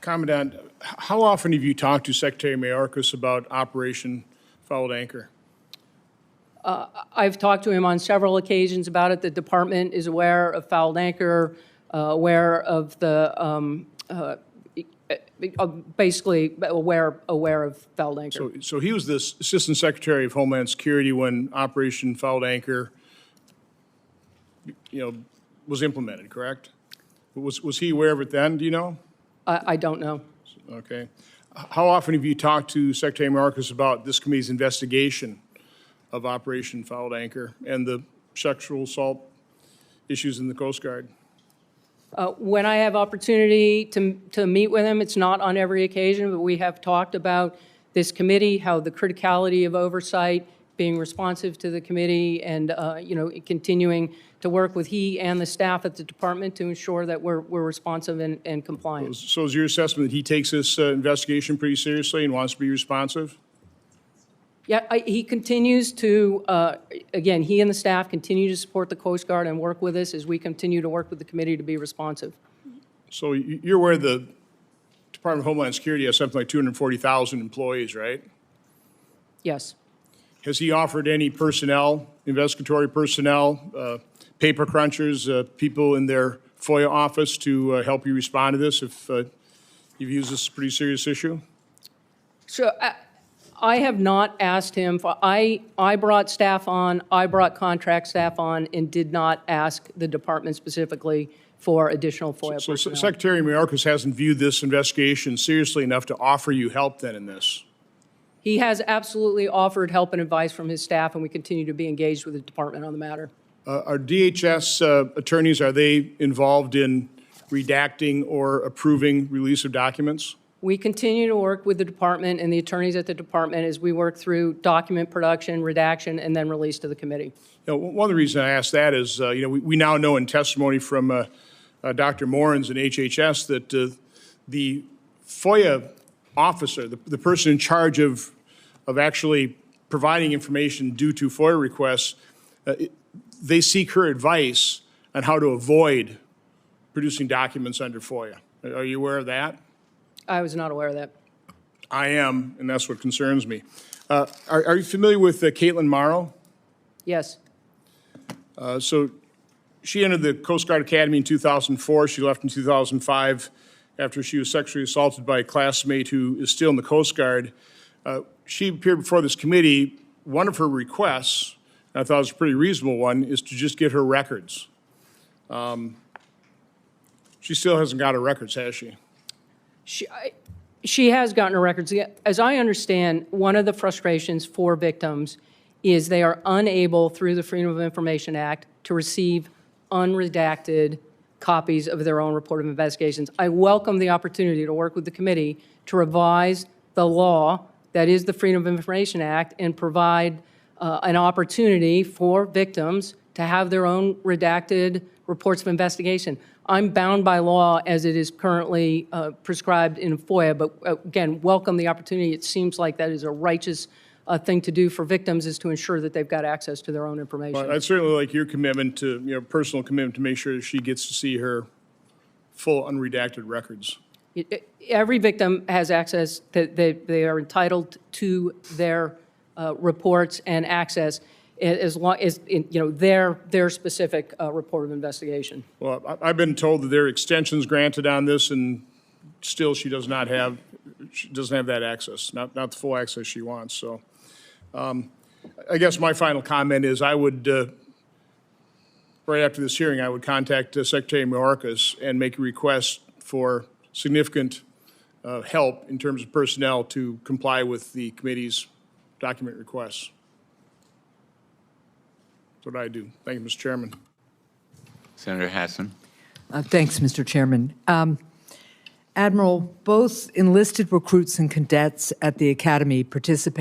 Commandant, how often have you talked to Secretary Mayorkas about Operation Fouled Anchor? I've talked to him on several occasions about it. The department is aware of Fouled Anchor, aware of the, basically aware of Fouled Anchor. So he was the Assistant Secretary of Homeland Security when Operation Fouled Anchor, was implemented, correct? Was he aware of it then, do you know? I don't know. Okay. How often have you talked to Secretary Mayorkas about this committee's investigation of Operation Fouled Anchor and the sexual assault issues in the Coast Guard? When I have opportunity to meet with him, it's not on every occasion, but we have talked about this committee, how the criticality of oversight, being responsive to the committee, and continuing to work with he and the staff at the department to ensure that we're responsive and compliant. So is your assessment that he takes this investigation pretty seriously and wants to be responsive? Yeah, he continues to, again, he and the staff continue to support the Coast Guard and work with us as we continue to work with the committee to be responsive. So you're aware the Department of Homeland Security has something like 240,000 employees, right? Yes. Has he offered any personnel, investigatory personnel, paper crunchers, people in their FOIA office to help you respond to this if he views this as a pretty serious issue? So I have not asked him. I brought staff on, I brought contract staff on, and did not ask the department specifically for additional FOIA personnel. So Secretary Mayorkas hasn't viewed this investigation seriously enough to offer you help then in this? He has absolutely offered help and advice from his staff, and we continue to be engaged with the department on the matter. Are DHS attorneys, are they involved in redacting or approving release of documents? We continue to work with the department and the attorneys at the department as we work through document production, redaction, and then release to the committee. One of the reasons I ask that is, we now know in testimony from Dr. Morens and HHS that the FOIA officer, the person in charge of actually providing information due to FOIA requests, they seek her advice on how to avoid producing documents under FOIA. Are you aware of that? I was not aware of that. I am, and that's what concerns me. Are you familiar with Caitlin Morrow? Yes. So she entered the Coast Guard Academy in 2004. She left in 2005 after she was sexually assaulted by a classmate who is still in the Coast Guard. She appeared before this committee. One of her requests, and I thought it was a pretty reasonable one, is to just get her records. She still hasn't got her records, has she? She has gotten her records. As I understand, one of the frustrations for victims is they are unable, through the Freedom of Information Act, to receive unredacted copies of their own report of investigations. I welcome the opportunity to work with the committee to revise the law that is the Freedom of Information Act and provide an opportunity for victims to have their own redacted reports of investigation. I'm bound by law as it is currently prescribed in FOIA, but again, welcome the opportunity. It seems like that is a righteous thing to do for victims, is to ensure that they've got access to their own information. Well, I'd certainly like your commitment to, personal commitment to make sure that she gets to see her full unredacted records. Every victim has access, that they are entitled to their reports and access as long as, their specific report of investigation. Well, I've been told that there are extensions granted on this, and still she doesn't have that access, not the full access she wants. So I guess my final comment is I would, right after this hearing, I would contact Secretary Mayorkas and make a request for significant help in terms of personnel to comply with the committee's document requests. That's what I do. Thank you, Mr. Chairman. Senator Hassan. Thanks, Mr. Chairman. Admiral, both enlisted recruits and cadets at the Academy participate